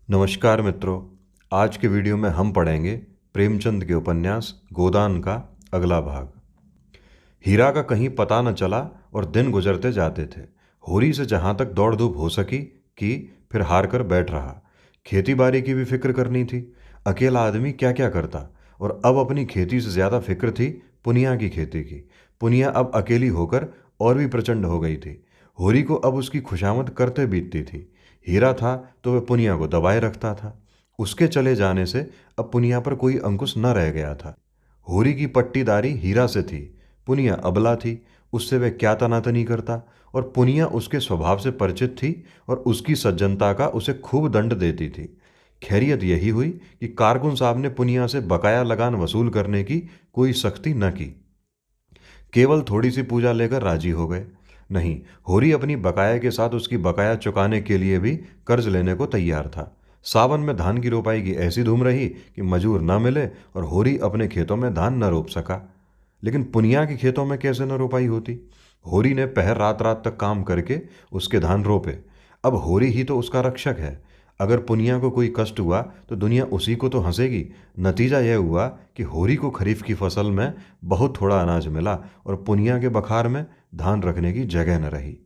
नमस्कार मित्रों। आज के वीडियो में हम पढ़ेंगे प्रेमचंद के उपन्यास गोदान का अगला भाग। हीरा का कहीं पता न चला और दिन गुजरते जाते थे। होरी से जहाँ तक दौड़ धूप हो सकी कि फिर हार कर बैठ रहा। खेती बाड़ी की भी फिक्र करनी थी। अकेला आदमी क्या क्या करता। और अब अपनी खेती से ज़्यादा फिक्र थी पुनिया की खेती की। पुनिया अब अकेली होकर और भी प्रचंड हो गई थी। होरी को अब उसकी खुशामद करते बीतती थी। हीरा था तो वह पुनिया को दबाए रखता था। उसके चले जाने से अब पुनिया पर कोई अंकुश न रह गया था। होरी की पट्टीदारी हीरा से थी। पुनिया अबला थी, उससे वह क्या तनातनी करता। और पुनिया उसके स्वभाव से परिचित थी और उसकी सज्जनता का उसे खूब दंड देती थी। खैरियत यही हुई कि कारकुन साहब ने पुनिया से बकाया लगान वसूल करने की कोई सख्ती न की, केवल थोड़ी सी पूजा लेकर राजी हो गए। नहीं, होरी अपनी बकाया के साथ उसकी बकाया चुकाने के लिए भी कर्ज लेने को तैयार था। सावन में धान की रोपाई की ऐसी धूम रही कि मजूर न मिले और होरी अपने खेतों में धान न रोप सका। लेकिन पुनिया के खेतों में कैसे न रोपाई होती। होरी ने पहर रात रात तक काम करके उसके धान रोपे। अब होरी ही तो उसका रक्षक है। अगर पुनिया को कोई कष्ट हुआ तो दुनिया उसी को तो हंसेगी। नतीजा यह हुआ कि होरी को खरीफ की फसल में बहुत थोड़ा अनाज मिला और पुनिया के बखार में धान रखने की जगह न रही।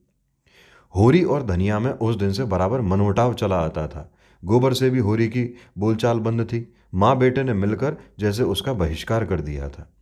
होरी और धनिया में उस दिन से बराबर मनमुटाव चला आता था। गोबर से भी होरी की बोलचाल बंद थी। माँ बेटे ने मिलकर जैसे उसका बहिष्कार कर दिया था।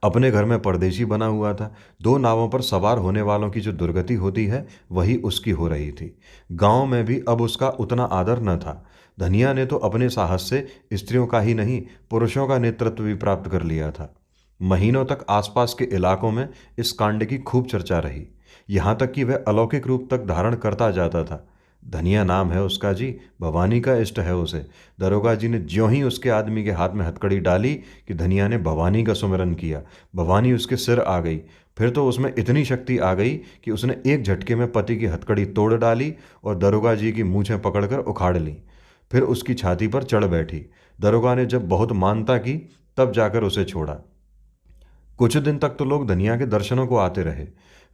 अपने घर में परदेशी बना हुआ था। दो नावों पर सवार होने वालों की जो दुर्गति होती है वही उसकी हो रही थी। गांव में भी अब उसका उतना आदर न था। धनिया ने तो अपने साहस से स्त्रियों का ही नहीं पुरुषों का नेतृत्व भी प्राप्त कर लिया था। महीनों तक आसपास के इलाकों में इस कांड की खूब चर्चा रही, यहाँ तक कि वह अलौकिक रूप तक धारण करता जाता था। धनिया नाम है उसका जी, भवानी का इष्ट है उसे। दरोगा जी ने ज्यों ही उसके आदमी के हाथ में हथकड़ी डाली कि धनिया ने भवानी का सुमिरन किया। भवानी उसके सिर आ गई। फिर तो उसमें इतनी शक्ति आ गई कि उसने एक झटके में पति की हथकड़ी तोड़ डाली और दरोगा जी की मूछें पकड़कर उखाड़ ली। फिर उसकी छाती पर चढ़ बैठी। दरोगा ने जब बहुत मानता की तब जाकर उसे छोड़ा। कुछ दिन तक तो लोग धनिया के दर्शनों को आते रहे।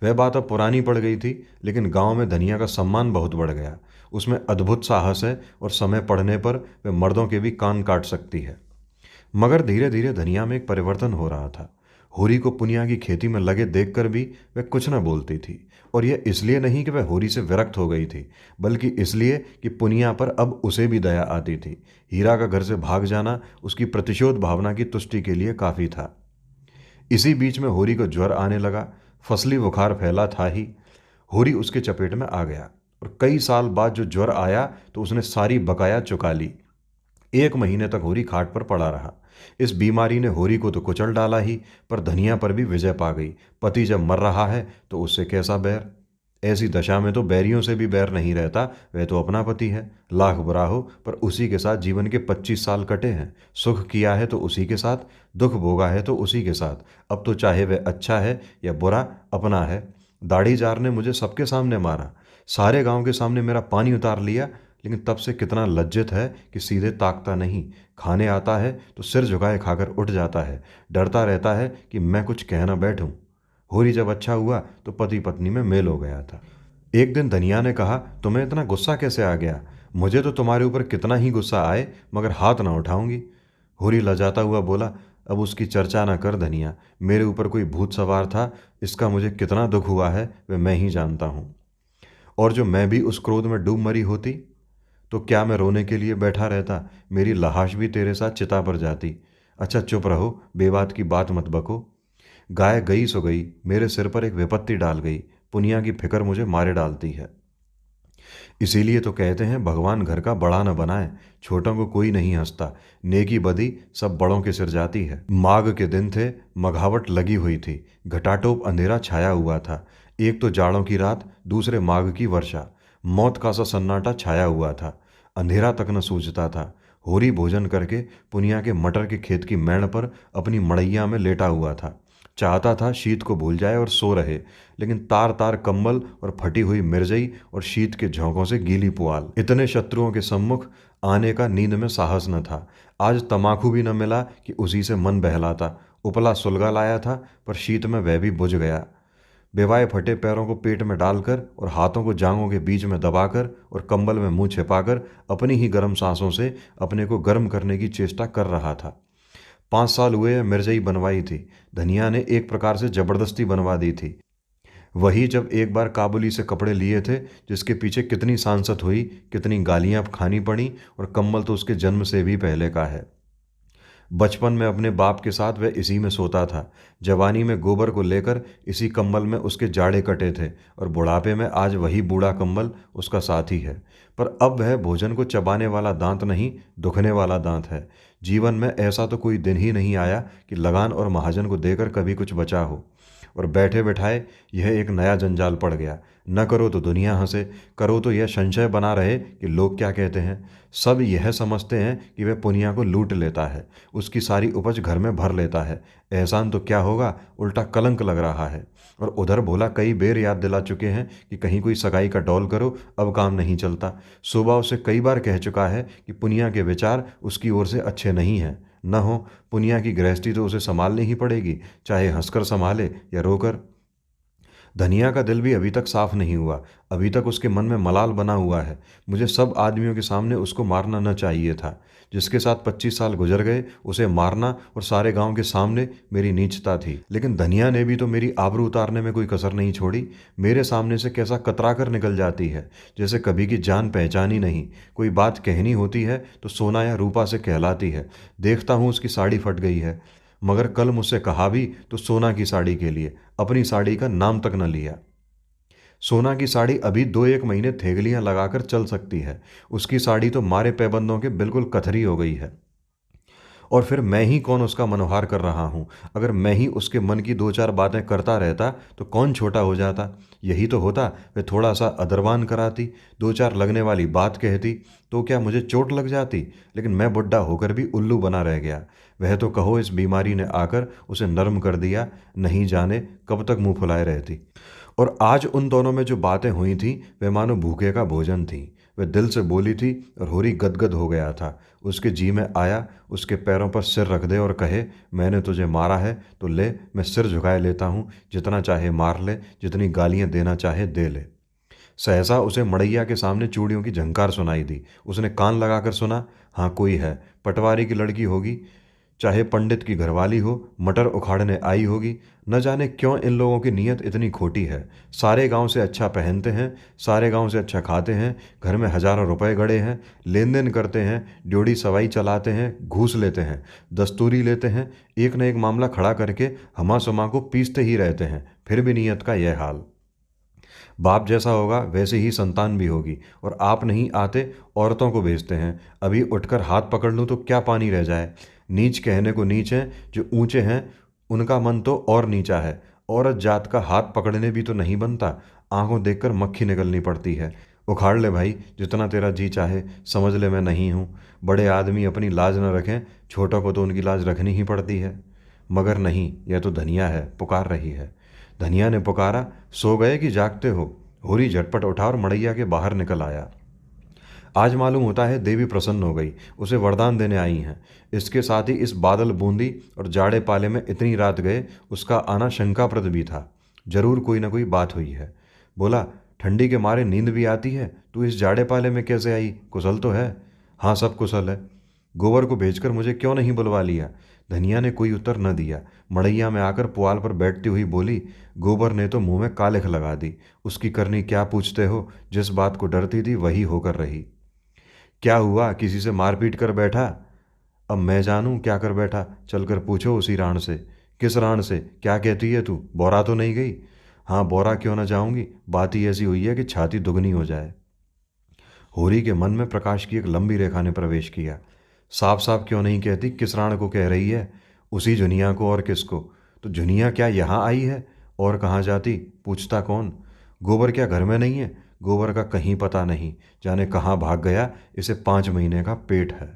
वह बात अब पुरानी पड़ गई थी, लेकिन गांव में धनिया का सम्मान बहुत बढ़ गया। उसमें अद्भुत साहस है और समय पड़ने पर वह मर्दों के भी कान काट सकती है। मगर धीरे धीरे धनिया में एक परिवर्तन हो रहा था। होरी को पुनिया की खेती में लगे देखकर भी वह कुछ न बोलती थी। और यह इसलिए नहीं कि वह होरी से विरक्त हो गई थी, बल्कि इसलिए कि पुनिया पर अब उसे भी दया आती थी। हीरा का घर से भाग जाना उसकी प्रतिशोध भावना की तुष्टि के लिए काफ़ी था। इसी बीच में होरी को ज्वर आने लगा। फसली बुखार फैला था ही, होरी उसके चपेट में आ गया। और कई साल बाद जो ज्वर आया तो उसने सारी बकाया चुका ली। 1 महीने तक होरी खाट पर पड़ा रहा। इस बीमारी ने होरी को तो कुचल डाला ही, पर धनिया पर भी विजय पा गई। पति जब मर रहा है तो उससे कैसा बैर। ऐसी दशा में तो बैरियों से भी बैर नहीं रहता, वह तो अपना पति है। लाख बुरा हो पर उसी के साथ जीवन के 25 साल कटे हैं। सुख किया है तो उसी के साथ, दुख भोगा है तो उसी के साथ। अब तो चाहे वह अच्छा है या बुरा, अपना है। दाढ़ीजार ने मुझे सबके सामने मारा, सारे गांव के सामने मेरा पानी उतार लिया, लेकिन तब से कितना लज्जित है कि सीधे ताकता नहीं। खाने आता है तो सिर झुकाए खाकर उठ जाता है। डरता रहता है कि मैं कुछ कह न बैठूं। होरी जब अच्छा हुआ तो पति पत्नी में मेल हो गया था। एक दिन धनिया ने कहा, तुम्हें इतना गुस्सा कैसे आ गया। मुझे तो तुम्हारे ऊपर कितना ही गुस्सा आए मगर हाथ ना उठाऊंगी। होरी लजाता हुआ बोला, अब उसकी चर्चा ना कर धनिया। मेरे ऊपर कोई भूत सवार था, इसका मुझे कितना दुख हुआ है वह मैं ही जानता हूँ। और जो मैं भी उस क्रोध में डूब मरी होती तो क्या मैं रोने के लिए बैठा रहता। मेरी लाश भी तेरे साथ चिता पर जाती। अच्छा चुप रहो, बेबात की बात मत बको। गाय गई सो गई, मेरे सिर पर एक विपत्ति डाल गई। पुनिया की फिक्र मुझे मारे डालती है। इसीलिए तो कहते हैं भगवान घर का बड़ा न बनाए, छोटों को कोई नहीं हंसता। नेकी बदी सब बड़ों के सिर जाती है। माघ के दिन थे, मघावट लगी हुई थी। घटाटोप अंधेरा छाया हुआ था। एक तो जाड़ों की रात, दूसरे माघ की वर्षा। मौत का सा सन्नाटा छाया हुआ था। अंधेरा तक न सूझता था। होरी भोजन करके पुनिया के मटर के खेत की मैण पर अपनी मड़ैया में लेटा हुआ था। चाहता था शीत को भूल जाए और सो रहे, लेकिन तार तार कंबल और फटी हुई मिर्जई और शीत के झोंकों से गीली पुआल, इतने शत्रुओं के सम्मुख आने का नींद में साहस न था। आज तमाकू भी न मिला कि उसी से मन बहलाता। उपला सुलगा लाया था पर शीत में वह भी बुझ गया। बेवाए फटे पैरों को पेट में डालकर और हाथों को जांघों के बीच में दबाकर और कंबल में मुंह छिपाकर अपनी ही गर्म सांसों से अपने को गर्म करने की चेष्टा कर रहा था। 5 साल हुए मिर्जई बनवाई थी, धनिया ने एक प्रकार से जबरदस्ती बनवा दी थी। वही जब एक बार काबुली से कपड़े लिए थे, जिसके पीछे कितनी सांसत हुई, कितनी गालियां खानी पड़ी, और कम्बल तो उसके जन्म से भी पहले का है। बचपन में अपने बाप के साथ वह इसी में सोता था। जवानी में गोबर को लेकर इसी कंबल में उसके जाड़े कटे थे, और बुढ़ापे में आज वही बूढ़ा कंबल उसका साथी है। पर अब वह भोजन को चबाने वाला दांत नहीं, दुखने वाला दांत है। जीवन में ऐसा तो कोई दिन ही नहीं आया कि लगान और महाजन को देकर कभी कुछ बचा हो। और बैठे बैठाए यह एक नया जंजाल पड़ गया। न करो तो दुनिया हंसे, करो तो यह संशय बना रहे कि लोग क्या कहते हैं। सब यह समझते हैं कि वह पुनिया को लूट लेता है, उसकी सारी उपज घर में भर लेता है। एहसान तो क्या होगा, उल्टा कलंक लग रहा है। और उधर भोला कई बेर याद दिला चुके हैं कि कहीं कोई सगाई का डौल करो, अब काम नहीं चलता। सुबह उसे कई बार कह चुका है कि पुनिया के विचार उसकी ओर से अच्छे नहीं हैं। न हो, पुनिया की गृहस्थी तो उसे संभालनी ही पड़ेगी, चाहे हंसकर संभाले या रोकर। धनिया का दिल भी अभी तक साफ नहीं हुआ, अभी तक उसके मन में मलाल बना हुआ है। मुझे सब आदमियों के सामने उसको मारना न चाहिए था। जिसके साथ 25 साल गुजर गए, उसे मारना और सारे गांव के सामने मेरी नीचता थी। लेकिन धनिया ने भी तो मेरी आबरू उतारने में कोई कसर नहीं छोड़ी। मेरे सामने से कैसा कतरा कर निकल जाती है, जैसे कभी की जान पहचान ही नहीं। कोई बात कहनी होती है तो सोना या रूपा से कहलाती है। देखता हूँ उसकी साड़ी फट गई है, मगर कल मुझसे कहा भी तो सोना की साड़ी के लिए, अपनी साड़ी का नाम तक न लिया। सोना की साड़ी अभी 2-1 महीने थेगलियां लगाकर चल सकती है, उसकी साड़ी तो मारे पैबंदों के बिल्कुल कथरी हो गई है। और फिर मैं ही कौन उसका मनोहार कर रहा हूँ। अगर मैं ही उसके मन की 2-4 बातें करता रहता तो कौन छोटा हो जाता। यही तो होता, वे थोड़ा सा अदरवान कराती, 2-4 लगने वाली बात कहती तो क्या मुझे चोट लग जाती। लेकिन मैं बुढ़ा होकर भी उल्लू बना रह गया। वह तो कहो इस बीमारी ने आकर उसे नर्म कर दिया, नहीं जाने कब तक मुंह फुलाए रहती। और आज उन दोनों में जो बातें हुई थीं वे मानो भूखे का भोजन थी। वह दिल से बोली थी और होरी गदगद हो गया था। उसके जी में आया उसके पैरों पर सिर रख दे और कहे, मैंने तुझे मारा है तो ले, मैं सिर झुकाए लेता हूँ, जितना चाहे मार ले, जितनी गालियाँ देना चाहे दे ले। सहसा उसे मड़ैया के सामने चूड़ियों की झंकार सुनाई दी। उसने कान लगाकर सुना, हाँ कोई है, पटवारी की लड़की होगी, चाहे पंडित की घरवाली हो, मटर उखाड़ने आई होगी। न जाने क्यों इन लोगों की नीयत इतनी खोटी है। सारे गांव से अच्छा पहनते हैं, सारे गांव से अच्छा खाते हैं, घर में हजारों रुपए गड़े हैं, लेन देन करते हैं, ड्योढ़ी सवाई चलाते हैं, घूस लेते हैं, दस्तूरी लेते हैं, एक न एक मामला खड़ा करके हमा समा को पीसते ही रहते हैं। फिर भी नीयत का यह हाल। बाप जैसा होगा वैसे ही संतान भी होगी। और आप नहीं आते, औरतों को भेजते हैं। अभी उठकर हाथ पकड़ लूँ तो क्या पानी रह जाए। नीच कहने को नीच हैं, जो ऊंचे हैं उनका मन तो और नीचा है। औरत जात का हाथ पकड़ने भी तो नहीं बनता, आंखों देखकर मक्खी निकलनी पड़ती है। उखाड़ ले भाई, जितना तेरा जी चाहे, समझ ले मैं नहीं हूँ। बड़े आदमी अपनी लाज न रखें, छोटों को तो उनकी लाज रखनी ही पड़ती है। मगर नहीं, यह तो धनिया है, पुकार रही है। धनिया ने पुकारा, सो गए कि जागते हो। होरी झटपट उठा और मड़ैया के बाहर निकल आया। आज मालूम होता है देवी प्रसन्न हो गई, उसे वरदान देने आई हैं। इसके साथ ही इस बादल बूंदी और जाड़े पाले में इतनी रात गए, उसका आना शंकाप्रद भी था। जरूर कोई ना कोई बात हुई है। बोला, ठंडी के मारे नींद भी आती है, तू इस जाड़े पाले में कैसे आई, कुशल तो है। हाँ सब कुशल है। गोबर को भेजकर मुझे क्यों नहीं बुलवा लिया। धनिया ने कोई उत्तर न दिया। मड़ैया में आकर पुआल पर बैठती हुई बोली, गोबर ने तो मुंह में कालिख लगा दी। उसकी करनी क्या पूछते हो, जिस बात को डरती थी वही होकर रही। क्या हुआ, किसी से मारपीट कर बैठा। अब मैं जानूं क्या कर बैठा, चलकर पूछो उसी राण से। किस राण से, क्या कहती है तू, बोरा तो नहीं गई। हाँ बोरा क्यों ना जाऊंगी, बात ही ऐसी हुई है कि छाती दुगनी हो जाए। होरी के मन में प्रकाश की एक लंबी रेखा ने प्रवेश किया। साफ साफ क्यों नहीं कहती किस राण को कह रही है, उसी जुनिया को और किसको। तो जुनिया क्या यहाँ आई है, और कहाँ जाती, पूछता कौन। गोबर क्या घर में नहीं है, गोबर का कहीं पता नहीं, जाने कहाँ भाग गया, इसे 5 महीने का पेट है।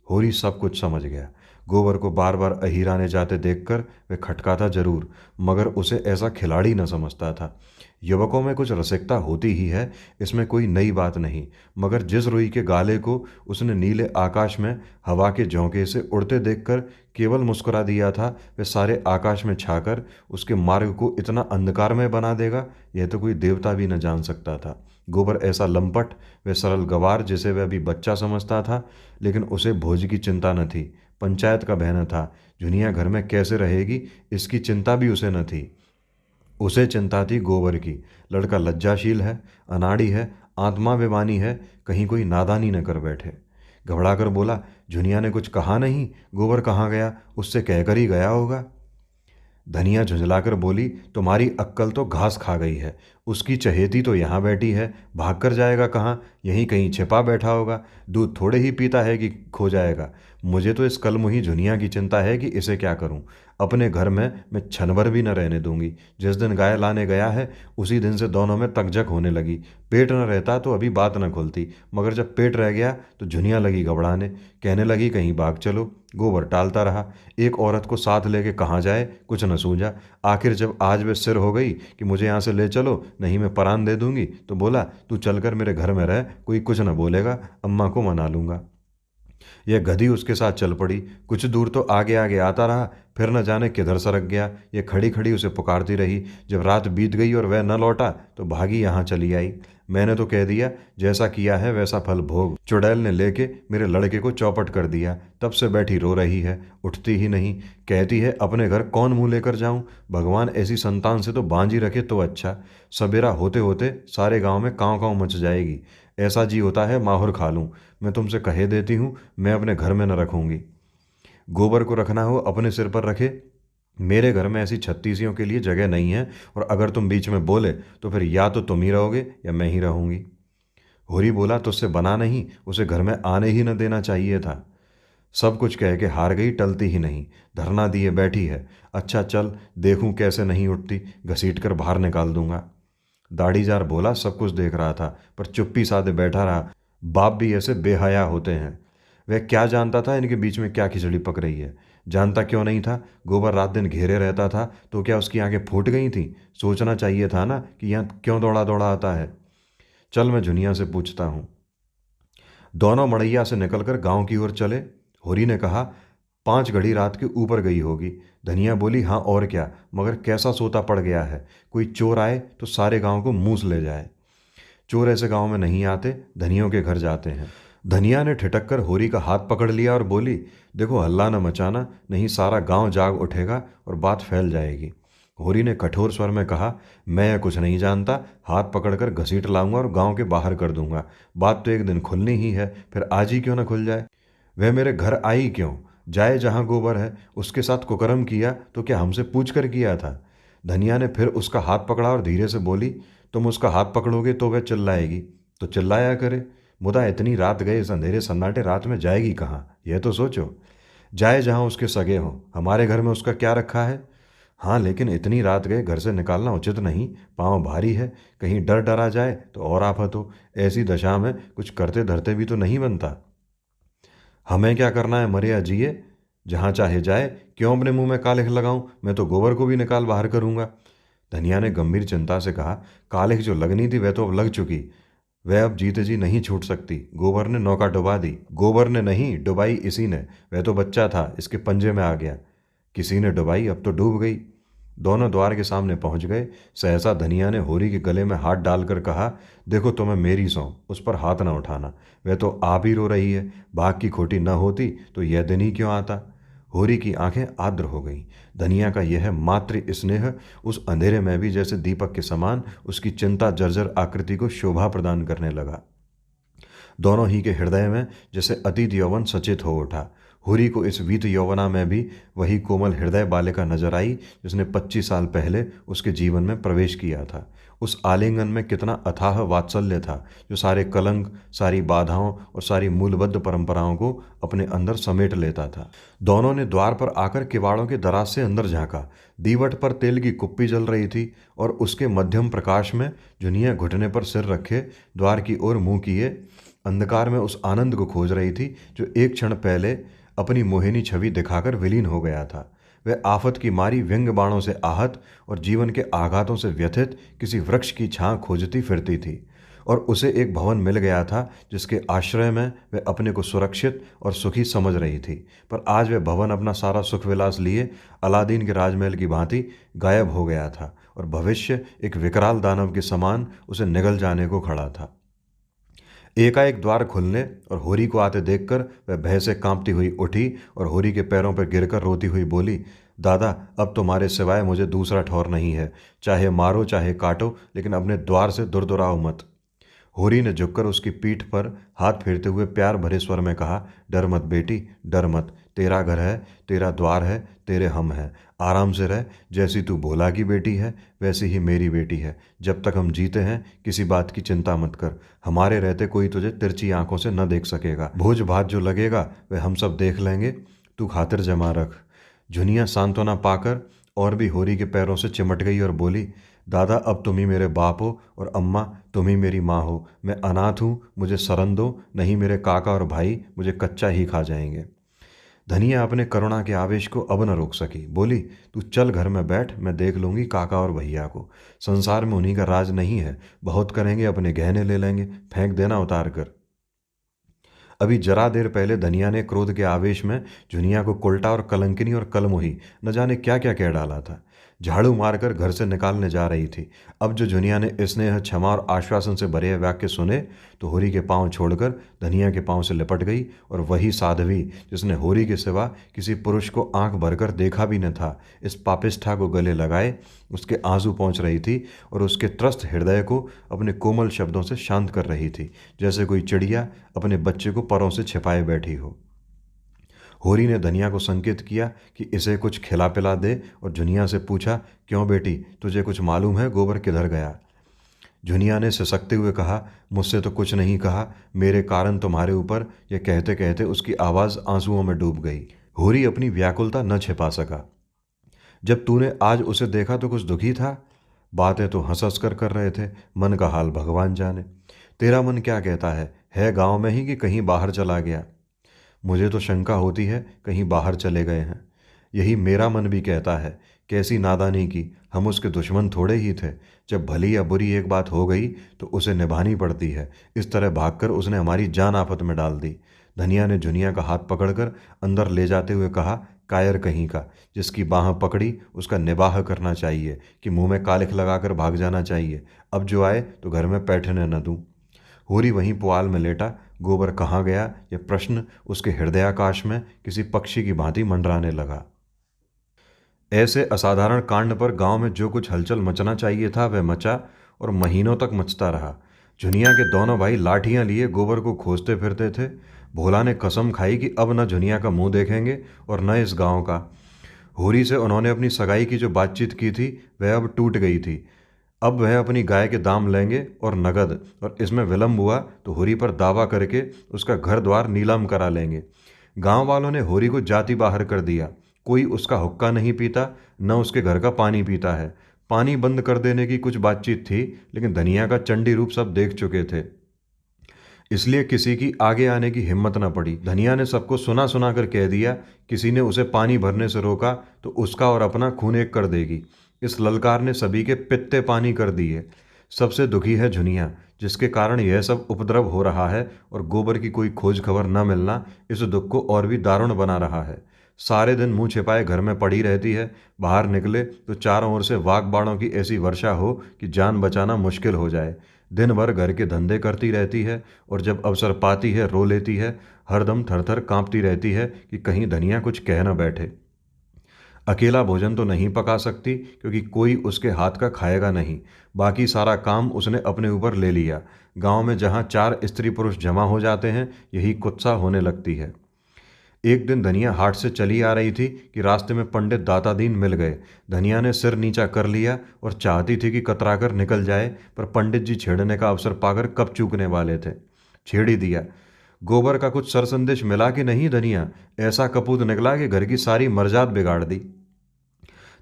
होरी सब कुछ समझ गया। गोबर को बार बार अहीराने जाते देखकर वे खटकाता जरूर, मगर उसे ऐसा खिलाड़ी न समझता था। युवकों में कुछ रसिकता होती ही है, इसमें कोई नई बात नहीं, मगर जिस रुई के गाले को उसने नीले आकाश में हवा के झोंके से उड़ते देखकर केवल मुस्कुरा दिया था, वे सारे आकाश में छाकर उसके मार्ग को इतना अंधकारमय बना देगा, यह तो कोई देवता भी न जान सकता था। गोबर ऐसा लंपट व सरल गवार जिसे वह अभी बच्चा समझता था, लेकिन उसे भोज की चिंता न थी, पंचायत का बहना था, जुनिया घर में कैसे रहेगी इसकी चिंता भी उसे न थी। उसे चिंता थी गोबर की, लड़का लज्जाशील है, अनाड़ी है, आत्मा बेमानी है, कहीं कोई नादानी न कर बैठे। घबराकर बोला, जुनिया ने कुछ कहा नहीं? गोबर कहाँ गया? उससे कहकर ही गया होगा। धनिया झुंझलाकर बोली, तुम्हारी अक्कल तो घास खा गई है, उसकी चहेती तो यहाँ बैठी है, भागकर जाएगा कहाँ? यहीं कहीं छिपा बैठा होगा, दूध थोड़े ही पीता है कि खो जाएगा। मुझे तो इस कलमुही जुनिया की चिंता है कि इसे क्या करूं। अपने घर में मैं क्षण भर भी न रहने दूंगी। जिस दिन गाय लाने गया है उसी दिन से दोनों में तकझक होने लगी। पेट न रहता तो अभी बात न खुलती, मगर जब पेट रह गया तो जुनिया लगी घबराने, कहने लगी कहीं भाग चलो। गोबर टालता रहा, एक औरत को साथ लेके कहाँ जाए कुछ न सूझा। आखिर जब आज वे सिर हो गई कि मुझे यहाँ से ले चलो नहीं मैं परान दे दूंगी, तो बोला तू चलकर मेरे घर में रह, कोई कुछ न बोलेगा, अम्मा को मना लूंगा। यह गधी उसके साथ चल पड़ी। कुछ दूर तो आगे आगे आता रहा, फिर न जाने किधर सरक गया। यह खड़ी खड़ी उसे पुकारती रही। जब रात बीत गई और वह न लौटा तो भागी यहाँ चली आई। मैंने तो कह दिया जैसा किया है वैसा फल भोग। चुड़ैल ने लेके मेरे लड़के को चौपट कर दिया, तब से बैठी रो रही है, उठती ही नहीं। कहती है अपने घर कौन मुंह लेकर जाऊं, भगवान ऐसी संतान से तो बांझ ही रखे तो अच्छा। सवेरा होते होते सारे गांव में कांव कांव मच जाएगी। ऐसा जी होता है माहौर खा लूं। मैं तुमसे कहे देती हूँ मैं अपने घर में न रखूंगी। गोबर को रखना हो अपने सिर पर रखे, मेरे घर में ऐसी छत्तीसियों के लिए जगह नहीं है, और अगर तुम बीच में बोले तो फिर या तो तुम ही रहोगे या मैं ही रहूंगी। होरी बोला तुझसे बना नहीं, उसे घर में आने ही न देना चाहिए था। सब कुछ कह के हार गई, टलती ही नहीं, धरना दिए बैठी है। अच्छा चल देखूं कैसे नहीं उठती, घसीट कर बाहर निकाल दूंगा। दाढ़ीजार बोला सब कुछ देख रहा था पर चुप्पी साधे बैठा रहा। बाप भी ऐसे बेहया होते हैं। वह क्या जानता था इनके बीच में क्या खिचड़ी पक रही है। जानता क्यों नहीं था? गोबर रात दिन घेरे रहता था तो क्या उसकी आंखें फूट गई थीं? सोचना चाहिए था ना कि यहाँ क्यों दौड़ा दौड़ा आता है। चल मैं जुनिया से पूछता हूँ। दोनों मड़ैया से निकलकर गांव की ओर चले। होरी ने कहा 5 घड़ी रात के ऊपर गई होगी। धनिया बोली हाँ और क्या, मगर कैसा सोता पड़ गया है, कोई चोर आए तो सारे गांव को मूस ले जाए। चोर ऐसे गांव में नहीं आते, धनियों के घर जाते हैं। धनिया ने ठिठक कर होरी का हाथ पकड़ लिया और बोली देखो हल्ला न मचाना, नहीं सारा गांव जाग उठेगा और बात फैल जाएगी। होरी ने कठोर स्वर में कहा मैं कुछ नहीं जानता, हाथ पकड़कर घसीट लाऊंगा और गांव के बाहर कर दूंगा। बात तो एक दिन खुलनी ही है, फिर आज ही क्यों ना खुल जाए। वह मेरे घर आई क्यों? जाए जहां गोबर है, उसके साथ कुकर्म किया तो क्या हमसे पूछ कर किया था? धनिया ने फिर उसका हाथ पकड़ा और धीरे से बोली तुम उसका हाथ पकड़ोगे तो वह चिल्लाएगी, तो चिल्लाया करे। मुदा इतनी रात गए, इस अंधेरे सन्नाटे रात में जाएगी कहाँ, यह तो सोचो। जाए जहाँ उसके सगे हों, हमारे घर में उसका क्या रखा है। हाँ लेकिन इतनी रात गए घर से निकालना उचित नहीं, पाँव भारी है, कहीं डर डरा जाए तो और आफत हो। ऐसी दशा में कुछ करते धरते भी तो नहीं बनता। हमें क्या करना है, मरे या जिए, जहाँ चाहे जाए, क्यों अपने मुंह में कालिख लगाऊं? मैं तो गोबर को भी निकाल बाहर करूंगा। धनिया ने गंभीर चिंता से कहा कालिख जो लगनी थी वह तो अब लग चुकी, वह अब जीते जी नहीं छूट सकती। गोबर ने नौका डुबा दी। गोबर ने नहीं डुबाई, इसी ने। वह तो बच्चा था, इसके पंजे में आ गया। किसी ने डुबाई, अब तो डूब गई। दोनों द्वार के सामने पहुंच गए। सहसा धनिया ने होरी के गले में हाथ डालकर कहा देखो तुम्हें मेरी सौंप, उस पर हाथ न उठाना। वह तो आप ही रो रही है, भाग की खोटी न होती तो यह दिन ही क्यों आता। होरी की आंखें आर्द्र हो गईं। धनिया का यह मातृ स्नेह उस अंधेरे में भी जैसे दीपक के समान उसकी चिंता जर्जर आकृति को शोभा प्रदान करने लगा। दोनों ही के हृदय में जैसे अतीत यौवन सचेत हो उठा। हुरी को इस वीत यौवना में भी वही कोमल हृदय बालिका नजर आई जिसने 25 साल पहले उसके जीवन में प्रवेश किया था। उस आलिंगन में कितना अथाह वात्सल्य था जो सारे कलंक, सारी बाधाओं और सारी मूलबद्ध परंपराओं को अपने अंदर समेट लेता था। दोनों ने द्वार पर आकर किवाड़ों के दराज से अंदर झांका। दीवट पर तेल की कुप्पी जल रही थी और उसके मध्यम प्रकाश में जुनिया घुटने पर सिर रखे द्वार की ओर मुंह किए अंधकार में उस आनंद को खोज रही थी जो एक क्षण पहले अपनी मोहिनी छवि दिखाकर विलीन हो गया था। वह आफत की मारी व्यंग बाणों से आहत और जीवन के आघातों से व्यथित किसी वृक्ष की छां खोजती फिरती थी, और उसे एक भवन मिल गया था जिसके आश्रय में वह अपने को सुरक्षित और सुखी समझ रही थी। पर आज वह भवन अपना सारा सुख विलास लिए अलादीन के राजमहल की भांति गायब हो गया था, और भविष्य एक विकराल दानव के समान उसे निगल जाने को खड़ा था। एकाएक द्वार खुलने और होरी को आते देखकर वह भय से कांपती हुई उठी और होरी के पैरों पर गिरकर रोती हुई बोली, दादा, अब तुम्हारे सिवाय मुझे दूसरा ठौर नहीं है। चाहे मारो चाहे काटो, लेकिन अपने द्वार से दूर दुराओ मत। होरी ने झुककर उसकी पीठ पर हाथ फेरते हुए प्यार भरे स्वर में कहा, डर मत बेटी, डर मत। तेरा घर है, तेरा द्वार है, तेरे हम हैं। आराम से रह। जैसी तू भोला की बेटी है वैसी ही मेरी बेटी है। जब तक हम जीते हैं किसी बात की चिंता मत कर। हमारे रहते कोई तुझे तिरछी आंखों से न देख सकेगा। भोज भात जो लगेगा वह हम सब देख लेंगे। तू खातिर जमा रख। झुनिया सांत्वना पाकर और भी होरी के पैरों से चिमट गई और बोली, दादा, अब तुम ही मेरे बाप हो और अम्मा तुम ही मेरी माँ हो। मैं अनाथ हूँ, मुझे शरण दो, नहीं मेरे काका और भाई मुझे कच्चा ही खा जाएंगे। धनिया अपने करुणा के आवेश को अब न रोक सकी, बोली, तू चल घर में बैठ, मैं देख लूंगी काका और भैया को। संसार में उन्हीं का राज नहीं है। बहुत करेंगे, अपने गहने ले लेंगे, फेंक देना उतार कर। अभी जरा देर पहले धनिया ने क्रोध के आवेश में झुनिया को उल्टा और कलंकिनी और कलमुही न जाने क्या क्या कह डाला था। झाड़ू मारकर घर से निकालने जा रही थी। अब जो झुनिया ने स्नेह, क्षमा और आश्वासन से भरे वाक्य सुने तो होरी के पांव छोड़कर धनिया के पांव से लिपट गई, और वही साध्वी जिसने होरी के सिवा किसी पुरुष को आंख भरकर देखा भी न था, इस पापिष्ठा को गले लगाए उसके आंसू पहुंच रही थी और उसके त्रस्त हृदय को अपने कोमल शब्दों से शांत कर रही थी, जैसे कोई चिड़िया अपने बच्चे को परों से छिपाए बैठी हो। होरी ने धनिया को संकेत किया कि इसे कुछ खिला पिला दे और झुनिया से पूछा, क्यों बेटी, तुझे कुछ मालूम है गोबर किधर गया? झुनिया ने सिसकते हुए कहा, मुझसे तो कुछ नहीं कहा, मेरे कारण तुम्हारे ऊपर। यह कहते कहते उसकी आवाज़ आंसुओं में डूब गई। होरी अपनी व्याकुलता न छिपा सका। जब तूने आज उसे देखा तो कुछ दुखी था? बातें तो हंस हंस कर रहे थे, मन का हाल भगवान जाने। तेरा मन क्या कहता है गांव में ही कि कहीं बाहर चला गया? मुझे तो शंका होती है कहीं बाहर चले गए हैं। यही मेरा मन भी कहता है। कैसी नादानी की, हम उसके दुश्मन थोड़े ही थे। जब भली या बुरी एक बात हो गई तो उसे निभानी पड़ती है। इस तरह भागकर उसने हमारी जान आफत में डाल दी। धनिया ने झुनिया का हाथ पकड़कर अंदर ले जाते हुए कहा, कायर कहीं का, जिसकी बाह पकड़ी उसका निबाह करना चाहिए कि मुंह में कालिख लगाकर भाग जाना चाहिए। अब जो आए तो घर में बैठने न दूं। होरी वहीं पुआल में लेटा गोबर कहाँ गया, यह प्रश्न उसके हृदयाकाश में किसी पक्षी की भांति मंडराने लगा। ऐसे असाधारण कांड पर गांव में जो कुछ हलचल मचना चाहिए था वह मचा और महीनों तक मचता रहा। झुनिया के दोनों भाई लाठियां लिए गोबर को खोजते फिरते थे। भोला ने कसम खाई कि अब न झुनिया का मुंह देखेंगे और न इस गांव का। होरी से उन्होंने अपनी सगाई की जो बातचीत की थी वह अब टूट गई थी। अब वह अपनी गाय के दाम लेंगे और नगद, और इसमें विलंब हुआ तो होरी पर दावा करके उसका घर द्वार नीलाम करा लेंगे। गांव वालों ने होरी को जाति बाहर कर दिया। कोई उसका हुक्का नहीं पीता, न उसके घर का पानी पीता है। पानी बंद कर देने की कुछ बातचीत थी, लेकिन धनिया का चंडी रूप सब देख चुके थे, इसलिए किसी की आगे आने की हिम्मत न पड़ी। धनिया ने सबको सुना सुना कर कह दिया, किसी ने उसे पानी भरने से रोका तो उसका और अपना खून एक कर देगी। इस ललकार ने सभी के पित्ते पानी कर दिए। सबसे दुखी है झुनिया, जिसके कारण यह सब उपद्रव हो रहा है, और गोबर की कोई खोज खबर न मिलना इस दुख को और भी दारुण बना रहा है। सारे दिन मुंह छिपाए घर में पड़ी रहती है। बाहर निकले तो चारों ओर से वाग बाणों की ऐसी वर्षा हो कि जान बचाना मुश्किल हो जाए। दिन भर घर के धंधे करती रहती है, और जब अवसर पाती है रो लेती है। हरदम थरथर कांपती रहती है कि कहीं धनिया कुछ कह न बैठे। अकेला भोजन तो नहीं पका सकती, क्योंकि कोई उसके हाथ का खाएगा नहीं। बाकी सारा काम उसने अपने ऊपर ले लिया। गांव में जहां 4 स्त्री पुरुष जमा हो जाते हैं, यही कुत्सा होने लगती है। एक दिन धनिया हाट से चली आ रही थी कि रास्ते में पंडित दातादीन मिल गए। धनिया ने सिर नीचा कर लिया और चाहती थी कि कतराकर निकल जाए, पर पंडित जी छेड़ने का अवसर पाकर कब चूकने वाले थे। छेड़ ही दिया। गोबर का कुछ सरसंदेश मिला कि नहीं धनिया? ऐसा कपूत निकला कि घर की सारी मर्जात बिगाड़ दी।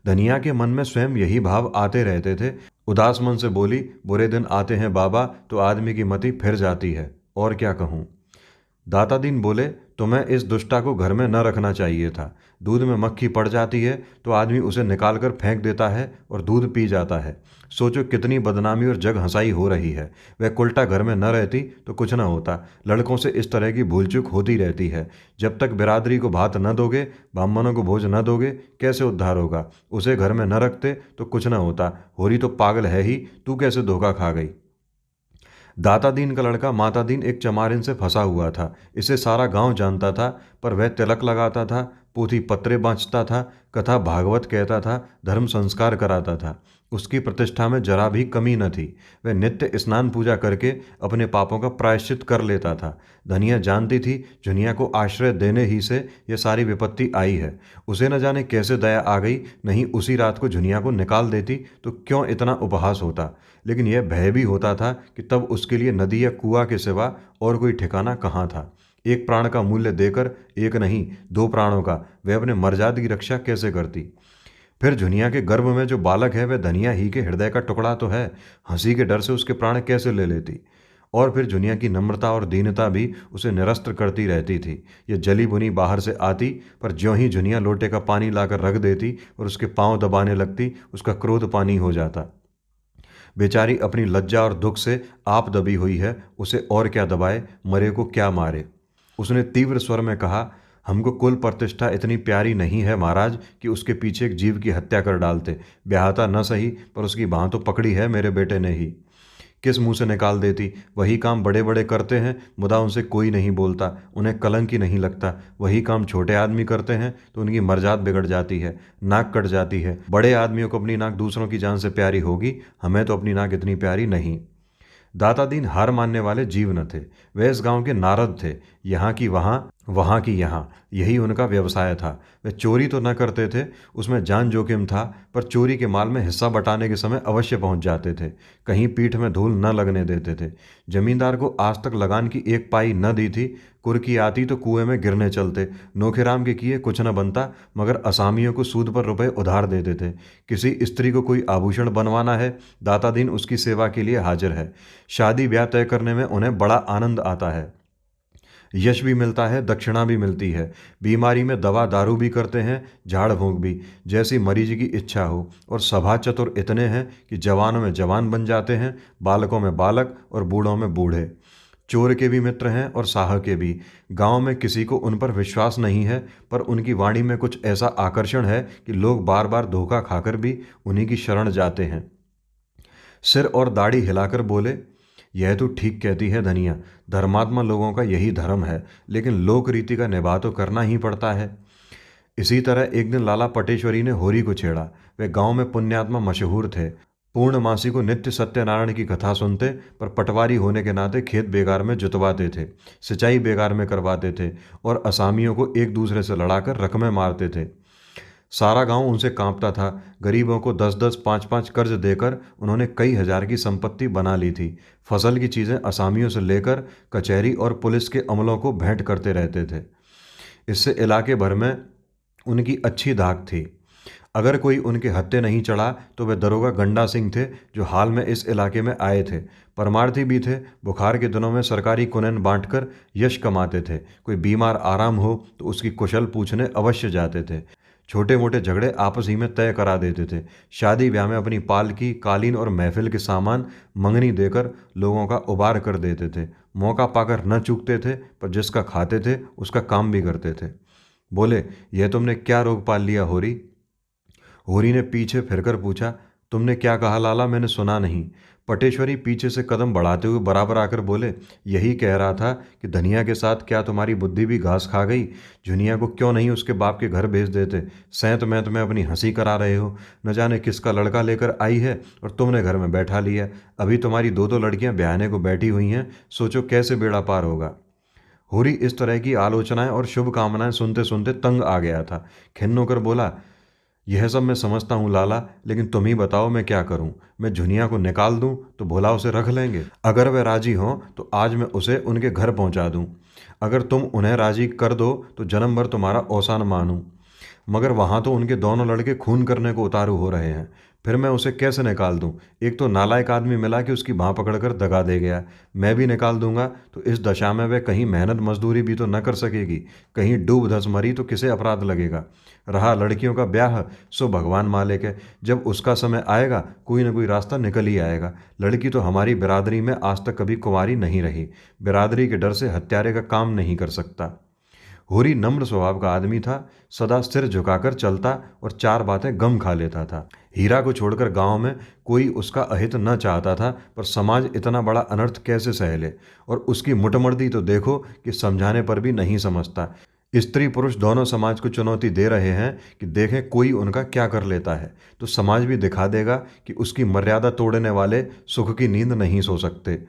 धनिया के मन में स्वयं यही भाव आते रहते थे। उदास मन से बोली, बुरे दिन आते हैं बाबा तो आदमी की मति फिर जाती है, और क्या कहूँ। दाता दीन बोले, तुम्हें इस दुष्टा को घर में न रखना चाहिए था। दूध में मक्खी पड़ जाती है तो आदमी उसे निकाल कर फेंक देता है और दूध पी जाता है। सोचो कितनी बदनामी और जग हंसाई हो रही है। वह कुल्टा घर में न रहती तो कुछ न होता। लड़कों से इस तरह की भूल चूक होती रहती है। जब तक बिरादरी को भात न दोगे, ब्राह्मणों को भोज न दोगे, कैसे उद्धार होगा। उसे घर में न रखते तो कुछ न होता। होरी तो पागल है ही, तू कैसे धोखा खा गई। दाता दीन का लड़का माता दीन एक चमारिन से फंसा हुआ था। इसे सारा गांव जानता था, पर वह तिलक लगाता था, पोथी पत्रे बाँचता था, कथा भागवत कहता था, धर्म संस्कार कराता था। उसकी प्रतिष्ठा में जरा भी कमी न थी। वह नित्य स्नान पूजा करके अपने पापों का प्रायश्चित कर लेता था। धनिया जानती थी जुनिया को आश्रय देने ही से यह सारी विपत्ति आई है। उसे न जाने कैसे दया आ गई, नहीं उसी रात को जुनिया को निकाल देती तो क्यों इतना उपहास होता। लेकिन यह भय भी होता था कि तब उसके लिए नदी या कुआं के सिवा और कोई ठिकाना कहाँ था। एक प्राण का मूल्य देकर, एक नहीं 2 प्राणों का, वह अपने मर्यादा की रक्षा कैसे करती। फिर जुनिया के गर्भ में जो बालक है वह धनिया ही के हृदय का टुकड़ा तो है। हंसी के डर से उसके प्राण कैसे ले लेती। और फिर जुनिया की नम्रता और दीनता भी उसे निरस्त करती रहती थी। ये जली बुनी बाहर से आती, पर ज्यों ही जुनिया लोटे का पानी लाकर रख देती और उसके पांव दबाने लगती, उसका क्रोध पानी हो जाता। बेचारी अपनी लज्जा और दुख से आप दबी हुई है, उसे और क्या दबाए, मरे को क्या मारे। उसने तीव्र स्वर में कहा, हमको कुल प्रतिष्ठा इतनी प्यारी नहीं है महाराज कि उसके पीछे एक जीव की हत्या कर डालते। ब्याहता न सही, पर उसकी बाँह तो पकड़ी है मेरे बेटे ने ही। किस मुंह से निकाल देती। वही काम बड़े बड़े करते हैं, मुदा उनसे कोई नहीं बोलता, उन्हें कलंक ही नहीं लगता। वही काम छोटे आदमी करते हैं तो उनकी मर्यादा बिगड़ जाती है, नाक कट जाती है। बड़े आदमियों को अपनी नाक दूसरों की जान से प्यारी होगी, हमें तो अपनी नाक इतनी प्यारी नहीं। दाता दीन हार मानने वाले जीव न थे। वे इस गांव के नारद थे। यहाँ की वहाँ, वहाँ की यहाँ, यही उनका व्यवसाय था। वे चोरी तो न करते थे, उसमें जान जोखिम था, पर चोरी के माल में हिस्सा बटाने के समय अवश्य पहुंच जाते थे। कहीं पीठ में धूल न लगने देते थे। जमींदार को आज तक लगान की 1 पाई न दी थी। कुर्की आती तो कुएं में गिरने चलते। नोखेराम के किए कुछ न बनता, मगर असामियों को सूद पर रुपए उधार देते थे। किसी स्त्री को कोई आभूषण बनवाना है, दाता दीन उसकी सेवा के लिए हाजिर है। शादी ब्याह तय करने में उन्हें बड़ा आनंद आता है। यश भी मिलता है, दक्षिणा भी मिलती है। बीमारी में दवा दारू भी करते हैं, झाड़ फूंक भी, जैसी मरीज की इच्छा हो। और सभा चतुर इतने हैं कि जवानों में जवान बन जाते हैं, बालकों में बालक और बूढ़ों में बूढ़े। चोर के भी मित्र हैं और साह के भी। गांव में किसी को उन पर विश्वास नहीं है, पर उनकी वाणी में कुछ ऐसा आकर्षण है कि लोग बार बार धोखा खाकर भी उन्हीं की शरण जाते हैं। सिर और दाढ़ी हिलाकर बोले, यह तो ठीक कहती है धनिया, धर्मात्मा लोगों का यही धर्म है, लेकिन लोक रीति का निभा तो करना ही पड़ता है। इसी तरह एक दिन लाला पटेश्वरी ने होरी को छेड़ा। वे गांव में पुण्यात्मा मशहूर थे। पूर्णमासी को नित्य सत्यनारायण की कथा सुनते, पर पटवारी होने के नाते खेत बेगार में जुतवाते थे, सिंचाई बेगार में करवाते थे और असामियों को एक दूसरे से लड़ाकर रकमें मारते थे। सारा गांव उनसे कांपता था। गरीबों को 10-10, 5-5 कर्ज देकर उन्होंने कई हजार की संपत्ति बना ली थी। फसल की चीज़ें असामियों से लेकर कचहरी और पुलिस के अमलों को भेंट करते रहते थे। इससे इलाके भर में उनकी अच्छी धाक थी। अगर कोई उनके हत्थे नहीं चढ़ा तो वे दरोगा गंडा सिंह थे, जो हाल में इस इलाके में आए थे। परमार्थी भी थे। बुखार के दिनों में सरकारी कुनैन बांटकर यश कमाते थे। कोई बीमार आराम हो तो उसकी कुशल पूछने अवश्य जाते थे। छोटे मोटे झगड़े आपस ही में तय करा देते थे। शादी ब्याह में अपनी पालकी, कालीन और महफिल के सामान मंगनी देकर लोगों का उबार कर देते थे। मौका पाकर न चूकते थे, पर जिसका खाते थे उसका काम भी करते थे। बोले, यह तुमने क्या रोग पाल लिया होरी। होरी ने पीछे फिरकर पूछा, तुमने क्या कहा लाला, मैंने सुना नहीं। पटेश्वरी पीछे से कदम बढ़ाते हुए बराबर आकर बोले, यही कह रहा था कि धनिया के साथ क्या तुम्हारी बुद्धि भी घास खा गई। जुनिया को क्यों नहीं उसके बाप के घर भेज देते। सैंत मैंत में अपनी हंसी करा रहे हो। न जाने किसका लड़का लेकर आई है और तुमने घर में बैठा लिया। अभी तुम्हारी 2-2 लड़कियां ब्याहने को बैठी हुई हैं। सोचो कैसे बेड़ा पार होगा। होरी इस तरह की आलोचनाएं और शुभकामनाएं सुनते सुनते तंग आ गया था। खिन्न होकर बोला, यह सब मैं समझता हूँ लाला, लेकिन तुम ही बताओ मैं क्या करूँ। मैं झुनिया को निकाल दूँ तो भोला उसे रख लेंगे। अगर वे राजी हों तो आज मैं उसे उनके घर पहुँचा दूँ। अगर तुम उन्हें राजी कर दो तो जन्म भर तुम्हारा औसान मानूँ। मगर वहाँ तो उनके दोनों लड़के खून करने को उतारू हो रहे हैं। फिर मैं उसे कैसे निकाल दूं? एक तो नालायक आदमी मिला कि उसकी बाँह पकड़कर दगा दे गया। मैं भी निकाल दूंगा तो इस दशा में वह कहीं मेहनत मजदूरी भी तो न कर सकेगी। कहीं डूब धंस मरी तो किसे अपराध लगेगा? रहा लड़कियों का ब्याह, सो भगवान मालिक है। जब उसका समय आएगा कोई न कोई रास्ता निकल ही आएगा। लड़की तो हमारी बिरादरी में आज तक कभी कुंवारी नहीं रही। बिरादरी के डर से हत्यारे का काम नहीं कर सकता। होरी नम्र स्वभाव का आदमी था, सदा सिर झुकाकर चलता और चार बातें गम खा लेता था। हीरा को छोड़कर गांव में कोई उसका अहित न चाहता था, पर समाज इतना बड़ा अनर्थ कैसे सह ले? और उसकी मुटमर्दी तो देखो कि समझाने पर भी नहीं समझता। स्त्री पुरुष दोनों समाज को चुनौती दे रहे हैं कि देखें कोई उनका क्या कर लेता है, तो समाज भी दिखा देगा कि उसकी मर्यादा तोड़ने वाले सुख की नींद नहीं सो सकते।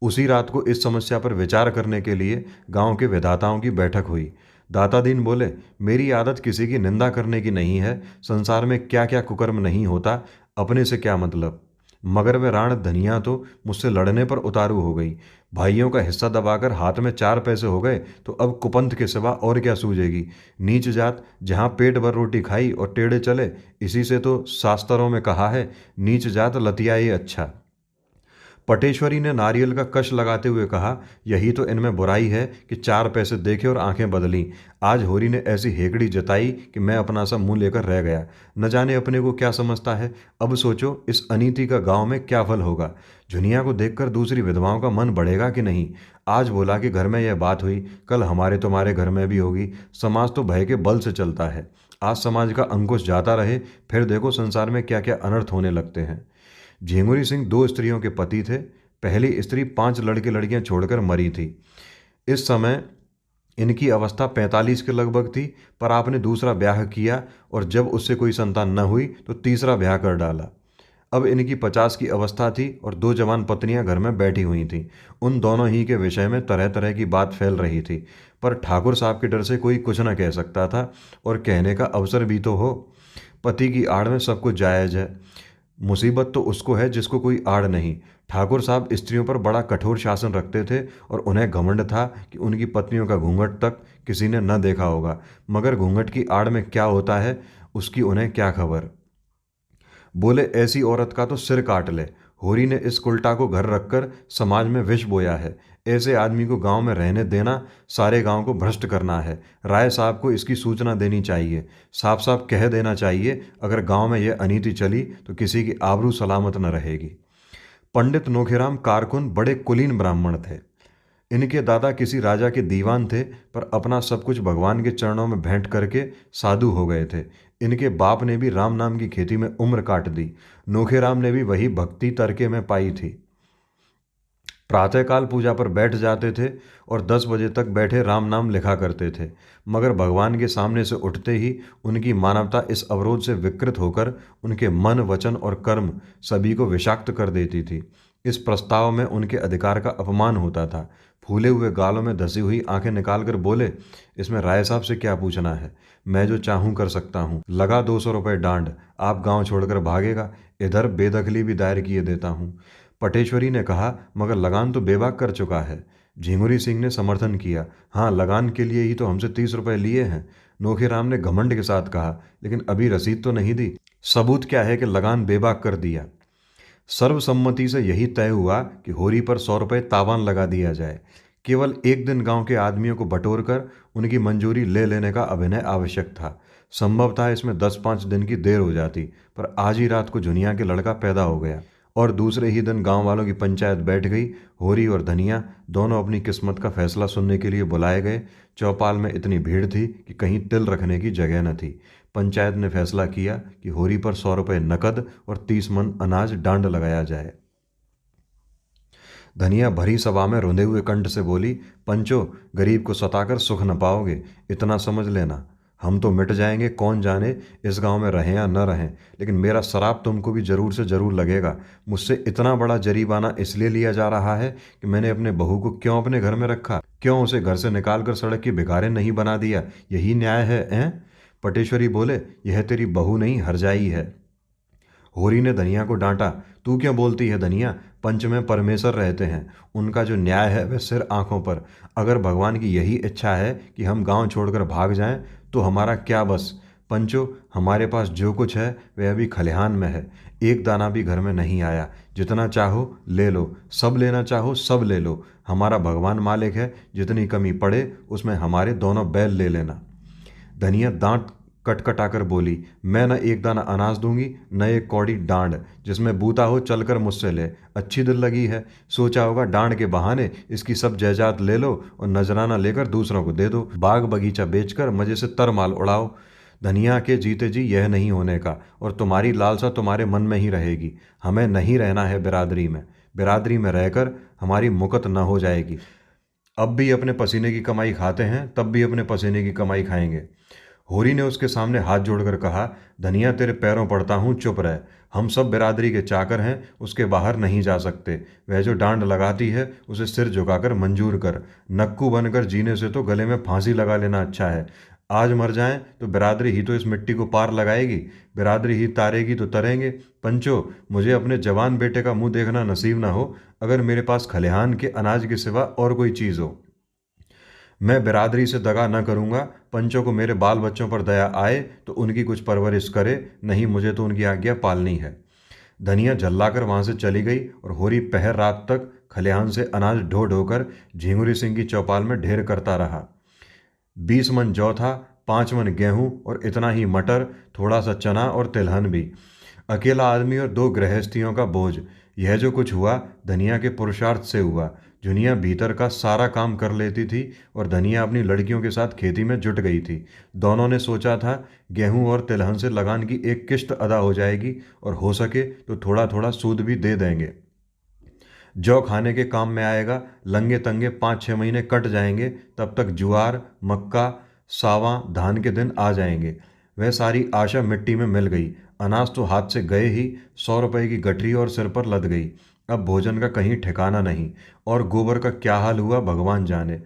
उसी रात को इस समस्या पर विचार करने के लिए गांव के विधाताओं की बैठक हुई। दाता दीन बोले, मेरी आदत किसी की निंदा करने की नहीं है। संसार में क्या क्या कुकर्म नहीं होता, अपने से क्या मतलब? मगर वह राण धनिया तो मुझसे लड़ने पर उतारू हो गई। भाइयों का हिस्सा दबाकर हाथ में चार पैसे हो गए तो अब कुपंथ के सिवा और क्या सूझेगी? नीच जात जहाँ पेट भर रोटी खाई और टेढ़े चले, इसी से तो शास्त्रों में कहा है, नीच जात लतियाए अच्छा। पटेश्वरी ने नारियल का कश लगाते हुए कहा, यही तो इनमें बुराई है कि चार पैसे देखे और आंखें बदली। आज होरी ने ऐसी हेकड़ी जताई कि मैं अपना सा मुंह लेकर रह गया। न जाने अपने को क्या समझता है। अब सोचो इस अनीति का गांव में क्या फल होगा। झुनिया को देखकर दूसरी विधवाओं का मन बढ़ेगा कि नहीं? आज बोला कि घर में यह बात हुई, कल हमारे तुम्हारे घर में भी होगी। समाज तो भय के बल से चलता है। आज समाज का अंकुश जाता रहे, फिर देखो संसार में क्या क्या अनर्थ होने लगते हैं। झिंगुरी सिंह दो स्त्रियों के पति थे। पहली स्त्री 5 लड़के लड़कियां छोड़कर मरी थी। इस समय इनकी अवस्था 45 के लगभग थी, पर आपने दूसरा ब्याह किया और जब उससे कोई संतान न हुई तो तीसरा ब्याह कर डाला। अब इनकी 50 की अवस्था थी और 2 जवान पत्नियां घर में बैठी हुई थीं। उन दोनों ही के विषय में तरह तरह की बात फैल रही थी, पर ठाकुर साहब के डर से कोई कुछ न कह सकता था और कहने का अवसर भी तो हो। पति की आड़ में सब कुछ जायज है। मुसीबत तो उसको है जिसको कोई आड़ नहीं। ठाकुर साहब स्त्रियों पर बड़ा कठोर शासन रखते थे और उन्हें घमंड था कि उनकी पत्नियों का घूंघट तक किसी ने न देखा होगा, मगर घूंघट की आड़ में क्या होता है उसकी उन्हें क्या खबर। बोले, ऐसी औरत का तो सिर काट ले। होरी ने इस उल्टा को घर रखकर समाज में विष बोया है। ऐसे आदमी को गांव में रहने देना सारे गांव को भ्रष्ट करना है। राय साहब को इसकी सूचना देनी चाहिए। साफ साफ कह देना चाहिए, अगर गांव में यह अनीति चली तो किसी की आबरू सलामत न रहेगी। पंडित नोखेराम कारकुन बड़े कुलीन ब्राह्मण थे। इनके दादा किसी राजा के दीवान थे, पर अपना सब कुछ भगवान के चरणों में भेंट करके साधु हो गए थे। इनके बाप ने भी राम नाम की खेती में उम्र काट दी। नोखेराम ने भी वही भक्ति तरके में पाई थी। प्रातःकाल पूजा पर बैठ जाते थे और 10 बजे तक बैठे राम नाम लिखा करते थे, मगर भगवान के सामने से उठते ही उनकी मानवता इस अवरोध से विकृत होकर उनके मन, वचन और कर्म सभी को विषाक्त कर देती थी। इस प्रस्ताव में उनके अधिकार का अपमान होता था। फूले हुए गालों में धसी हुई आंखें निकालकर बोले, इसमें राय साहब से क्या पूछना है? मैं जो चाहूं कर सकता हूं। लगा 200 रुपये डांड, आप गांव छोड़कर भागेगा। इधर बेदखली भी दायर किए देता हूं। पटेश्वरी ने कहा, मगर लगान तो बेबाक कर चुका है। झिंगुरी सिंह ने समर्थन किया, हाँ, लगान के लिए ही तो हमसे 30 रुपये लिए हैं। नोखेराम ने घमंड के साथ कहा, लेकिन अभी रसीद तो नहीं दी। सबूत क्या है कि लगान बेबाक कर दिया? सर्वसम्मति से यही तय हुआ कि होरी पर 100 रुपये तावान लगा दिया जाए। केवल एक दिन गांव के आदमियों को बटोर कर उनकी मंजूरी ले लेने का अभिनय आवश्यक था। संभव था इसमें 10-5 दिन की देर हो जाती, पर आज ही रात को झुनिया के लड़का पैदा हो गया और दूसरे ही दिन गांव वालों की पंचायत बैठ गई। होरी और धनिया दोनों अपनी किस्मत का फैसला सुनने के लिए बुलाए गए। चौपाल में इतनी भीड़ थी कि कहीं तिल रखने की जगह न थी। पंचायत ने फैसला किया कि होरी पर 100 रुपये नकद और 30 मन अनाज डांड लगाया जाए। धनिया भरी सभा में रुंधे हुए कंठ से बोली, पंचो, गरीब को सताकर सुख न पाओगे, इतना समझ लेना। हम तो मिट जाएंगे, कौन जाने इस गांव में रहें या न रहें, लेकिन मेरा शराब तुमको भी जरूर से जरूर लगेगा। मुझसे इतना बड़ा जरीमाना इसलिए लिया जा रहा है कि मैंने अपने बहू को क्यों अपने घर में रखा, क्यों उसे घर से निकाल कर सड़क की भिखारिन नहीं बना दिया। यही न्याय है? पटेश्वरी बोले, यह तेरी बहू नहीं, हरजाई है। होरी ने धनिया को डांटा, तू क्यों बोलती है धनिया? पंच में परमेश्वर रहते हैं, उनका जो न्याय है वह सिर आंखों पर। अगर भगवान की यही इच्छा है कि हम गांव छोड़कर भाग जाएं तो हमारा क्या बस। पंचो, हमारे पास जो कुछ है वह अभी खलिहान में है। एक दाना भी घर में नहीं आया। जितना चाहो ले लो, सब लेना चाहो सब ले लो, हमारा भगवान मालिक है, जितनी कमी पड़े उसमें हमारे दोनों बैल ले लेना। धनिया दांत कटकटाकर बोली, मैं न एक दाना अनाज दूंगी न एक कौड़ी डांड, जिसमें बूता हो चलकर मुझसे ले। अच्छी दिल लगी है, सोचा होगा डांड के बहाने इसकी सब जायदाद ले लो और नजराना लेकर दूसरों को दे दो, बाग बगीचा बेचकर मजे से तरमाल उड़ाओ। धनिया के जीते जी यह नहीं होने का, और तुम्हारी लालसा तुम्हारे मन में ही रहेगी। हमें नहीं रहना है बिरादरी में, बिरादरी में रहकर हमारी मुकत न हो जाएगी। अब भी अपने पसीने की कमाई खाते हैं, तब भी अपने पसीने की कमाई खाएंगे। होरी ने उसके सामने हाथ जोड़कर कहा, धनिया तेरे पैरों पड़ता हूँ, चुप रह। हम सब बिरादरी के चाकर हैं, उसके बाहर नहीं जा सकते। वह जो डांड लगाती है उसे सिर झुकाकर मंजूर कर। नक्कू बनकर जीने से तो गले में फांसी लगा लेना अच्छा है। आज मर जाएं तो बिरादरी ही तो इस मिट्टी को पार लगाएगी, बिरादरी ही तारेगी तो तरेंगे। पंचो, मुझे अपने जवान बेटे का मुंह देखना नसीब ना हो, अगर मेरे पास खलिहान के अनाज के सिवा और कोई चीज़ हो। मैं बिरादरी से दगा न करूंगा। पंचों को मेरे बाल बच्चों पर दया आए तो उनकी कुछ परवरिश करे, नहीं मुझे तो उनकी आज्ञा पालनी है। धनिया झल्लाकर वहां से चली गई और होरी पहर रात तक खलिहान से अनाज ढो ढोकर झिंगुरी सिंह की चौपाल में ढेर करता रहा। 20 मन जौ था, 5 मन गेहूं और इतना ही मटर, थोड़ा सा चना और तिलहन भी। अकेला आदमी और 2 गृहस्थियों का बोझ। यह जो कुछ हुआ धनिया के पुरुषार्थ से हुआ। जुनिया भीतर का सारा काम कर लेती थी और धनिया अपनी लड़कियों के साथ खेती में जुट गई थी। दोनों ने सोचा था गेहूं और तिलहन से लगान की एक किश्त अदा हो जाएगी और हो सके तो थोड़ा थोड़ा सूद भी दे देंगे। जौ खाने के काम में आएगा। लंगे तंगे 5-6 महीने कट जाएंगे, तब तक ज्वार, मक्का, सावा, धान के दिन आ जाएंगे। वह सारी आशा मिट्टी में मिल गई। अनाज तो हाथ से गए ही, 100 रुपए की गठरी और सिर पर लद गई। अब भोजन का कहीं ठिकाना नहीं, और गोबर का क्या हाल हुआ भगवान जाने।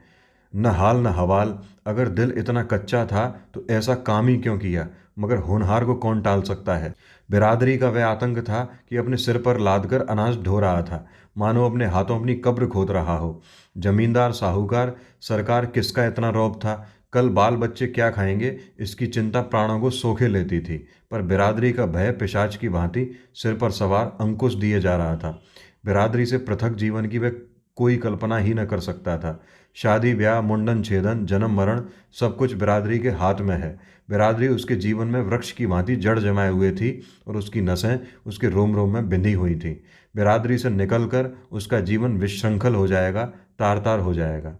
न हाल न हवाल। अगर दिल इतना कच्चा था तो ऐसा काम ही क्यों किया, मगर होनहार को कौन टाल सकता है। बिरादरी का वह आतंक था कि अपने सिर पर लाद कर अनाज ढो रहा था, मानो अपने हाथों अपनी कब्र खोद रहा हो। जमींदार, साहूकार, सरकार, किसका इतना रौब था। कल बाल बच्चे क्या खाएंगे, इसकी चिंता प्राणों को सोखे लेती थी, पर बिरादरी का भय पिशाच की भांति सिर पर सवार अंकुश दिए जा रहा था। बिरादरी से पृथक जीवन की वह कोई कल्पना ही न कर सकता था। शादी ब्याह, मुंडन छेदन, जन्म मरण, सब कुछ बिरादरी के हाथ में है। बिरादरी उसके जीवन में वृक्ष की भांति जड़ जमाए हुए थी और उसकी नसें उसके रोम रोम में बिंधी हुई थी। बिरादरी से निकलकर उसका जीवन विशृंखल हो जाएगा, तार तार हो जाएगा।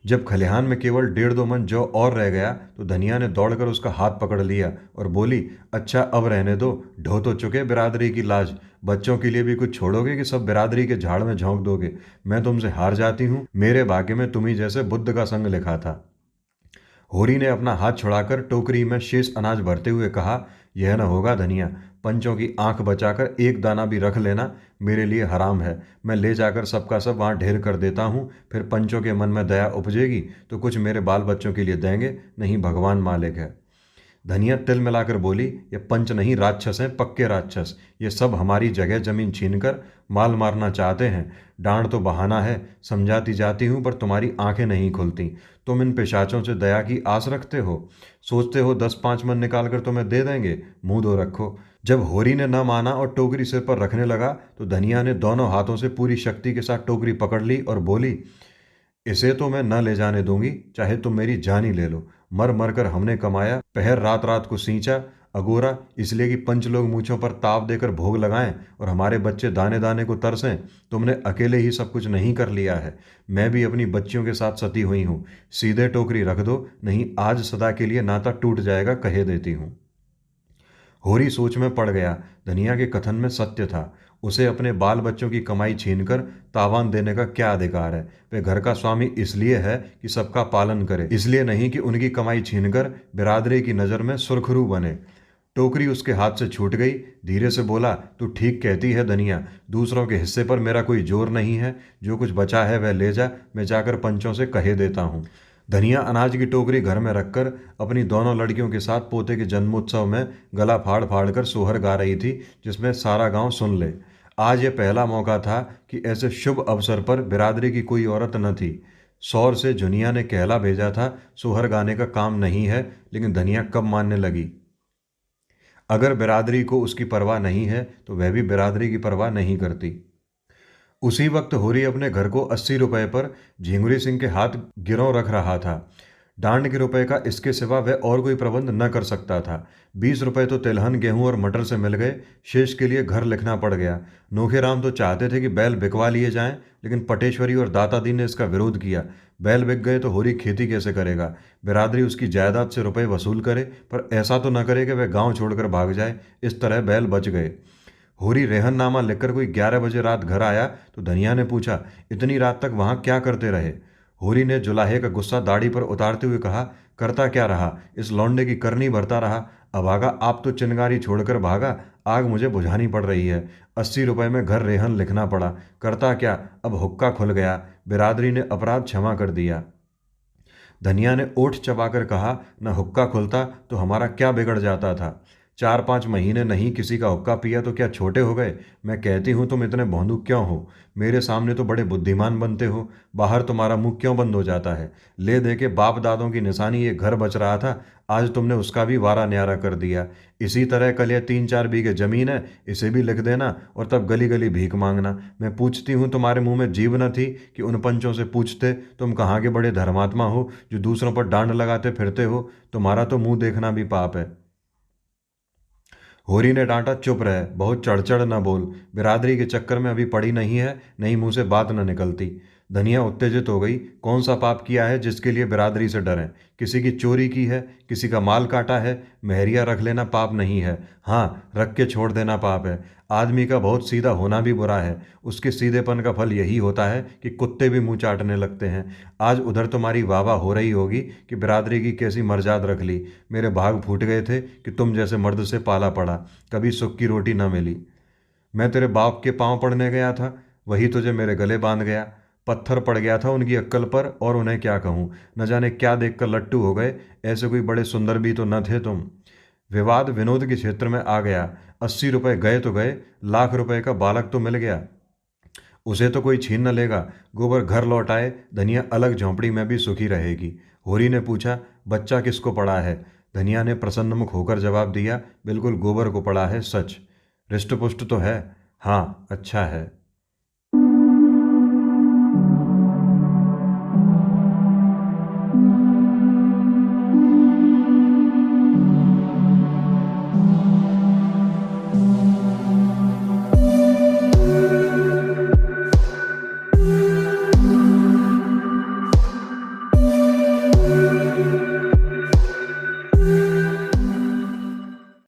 जब खलिहान में केवल 1.5-2 मन जौ और रह गया तो धनिया ने दौड़कर उसका हाथ पकड़ लिया और बोली, अच्छा अब रहने दो, ढो तो चुके बिरादरी की लाज। बच्चों के लिए भी कुछ छोड़ोगे कि सब बिरादरी के झाड़ में झोंक दोगे। मैं तुमसे हार जाती हूँ, मेरे भाग्य में तुम्ही जैसे बुद्ध का संग लिखा था। होरी ने अपना हाथ छुड़ाकर टोकरी में शेष अनाज भरते हुए कहा, यह न होगा धनिया। पंचों की आंख बचाकर एक दाना भी रख लेना, मेरे लिए हराम है। मैं ले जाकर सबका सब वहाँ ढेर कर देता हूँ, फिर पंचों के मन में दया उपजेगी तो कुछ मेरे बाल बच्चों के लिए देंगे, नहीं भगवान मालिक है। धनिया तिल मिलाकर बोली, ये पंच नहीं राक्षस हैं, पक्के राक्षस। ये सब हमारी जगह जमीन छीनकर माल मारना चाहते हैं। डांड तो बहाना है, समझाती जाती हूँ पर तुम्हारी आंखें नहीं खुलती। तुम इन पिशाचों से दया की आस रखते हो, सोचते हो 10-5 मन निकाल कर तुम्हें दे देंगे, मुंह धो रखो। जब होरी ने न माना और टोकरी सिर पर रखने लगा तो धनिया ने दोनों हाथों से पूरी शक्ति के साथ टोकरी पकड़ ली और बोली, इसे तो मैं न ले जाने दूंगी, चाहे तुम मेरी जान ही ले लो। मर मर कर हमने कमाया, पहर रात रात को सींचा, अगोरा इसलिए कि पंच लोग मूछों पर ताव देकर भोग लगाएं और हमारे बच्चे दाने दाने को तरसें। तुमने अकेले ही सब कुछ नहीं कर लिया है, मैं भी अपनी बच्चियों के साथ सती हुई हूँ। सीधे टोकरी रख दो, नहीं आज सदा के लिए नाता टूट जाएगा, कहे देती हूँ। होरी सोच में पड़ गया। धनिया के कथन में सत्य था। उसे अपने बाल बच्चों की कमाई छीनकर तावान देने का क्या अधिकार है। वे घर का स्वामी इसलिए है कि सबका पालन करे, इसलिए नहीं कि उनकी कमाई छीनकर बिरादरी की नज़र में सुरखरू बने। टोकरी उसके हाथ से छूट गई। धीरे से बोला, तू ठीक कहती है धनिया, दूसरों के हिस्से पर मेरा कोई जोर नहीं है। जो कुछ बचा है वह ले जा, मैं जाकर पंचों से कहे देता हूँ। धनिया अनाज की टोकरी घर में रखकर अपनी दोनों लड़कियों के साथ पोते के जन्मोत्सव में गला फाड़ फाड़ कर सोहर गा रही थी, जिसमें सारा गांव सुन ले। आज ये पहला मौका था कि ऐसे शुभ अवसर पर बिरादरी की कोई औरत न थी। सौर से जुनिया ने कहला भेजा था सोहर गाने का काम नहीं है, लेकिन धनिया कब मानने लगी। अगर बिरादरी को उसकी परवाह नहीं है तो वह भी बिरादरी की परवाह नहीं करती। उसी वक्त होरी अपने घर को 80 रुपए पर झिंगुरी सिंह के हाथ गिरों रख रहा था। डांड के रुपए का इसके सिवा वह और कोई प्रबंध न कर सकता था। 20 रुपए तो तिलहन, गेहूं और मटर से मिल गए, शेष के लिए घर लिखना पड़ गया। नोखेराम तो चाहते थे कि बैल बिकवा लिए जाएं, लेकिन पटेश्वरी और दातादी ने इसका विरोध किया। बैल बिक गए तो होरी खेती कैसे करेगा? बिरादरी उसकी जायदाद से रुपए वसूल करे, पर ऐसा तो न करे कि वह गांव छोड़कर भाग जाए। इस तरह बैल बच गए। होरी रेहननामा लिखकर कोई 11 बजे रात घर आया तो धनिया ने पूछा, इतनी रात तक वहां क्या करते रहे? होरी ने जुलाहे का गुस्सा दाढ़ी पर उतारते हुए कहा, करता क्या रहा, इस लौंडे की करनी भरता रहा। अभागा, आप तो चिनगारी छोड़कर भागा, आग मुझे बुझानी पड़ रही है। 80 रुपए में घर रेहन लिखना पड़ा, करता क्या, अब हुक्का खुल गया। बिरादरी ने अपराध क्षमा कर दिया। धनिया ने ओठ चबाकर कहा, न हुक्का खुलता तो हमारा क्या बिगड़ जाता था? 4-5 महीने नहीं किसी का हुक्का पिया तो क्या छोटे हो गए? मैं कहती हूँ तुम इतने भौंदू क्यों हो? मेरे सामने तो बड़े बुद्धिमान बनते हो, बाहर तुम्हारा मुंह क्यों बंद हो जाता है? ले दे के बाप दादों की निशानी ये घर बच रहा था, आज तुमने उसका भी वारा न्यारा कर दिया। इसी तरह कल ये 3-4 बीघे जमीन है, इसे भी लिख देना और तब गली गली भीख मांगना। मैं पूछती हूँ, तुम्हारे मुंह में जीभ न थी कि उन पंचों से पूछते? तुम कहाँ के बड़े धर्मात्मा हो जो दूसरों पर डांड लगाते फिरते हो? तुम्हारा तो मुंह देखना भी पाप है। होरी ने डांटा, चुप रहे, बहुत चढ़ न बोल, बिरादरी के चक्कर में अभी पड़ी नहीं है, नहीं मुंह से बात न निकलती। धनिया उत्तेजित हो गई, कौन सा पाप किया है जिसके लिए बिरादरी से डरें? किसी की चोरी की है, किसी का माल काटा है, मेहरिया रख लेना पाप नहीं है, हाँ रख के छोड़ देना पाप है। आदमी का बहुत सीधा होना भी बुरा है, उसके सीधेपन का फल यही होता है कि कुत्ते भी मुंह चाटने लगते हैं। आज उधर तुम्हारी वाह वाह हो रही होगी कि बिरादरी की कैसी मर्जाद रख ली। मेरे भाग फूट गए थे कि तुम जैसे मर्द से पाला पड़ा, कभी सुख की रोटी न मिली। मैं तेरे बाप के पांव पड़ने गया था, वही तुझे मेरे गले बांध गया। पत्थर पड़ गया था उनकी अक्कल पर, और उन्हें क्या कहूँ, न जाने क्या देखकर लट्टू हो गए। ऐसे कोई बड़े सुंदर भी तो न थे तुम। विवाद विनोद के क्षेत्र में आ गया। 80 रुपए गए तो गए, लाख रुपए का बालक तो मिल गया, उसे तो कोई छीन न लेगा। गोबर घर लौट आए, धनिया अलग झोंपड़ी में भी सुखी रहेगी। होरी ने पूछा, बच्चा किसको पड़ा है? धनिया ने प्रसन्नमुख होकर जवाब दिया, बिल्कुल गोबर को पड़ा है, सच। हृष्ट पुष्ट तो है, हाँ अच्छा है।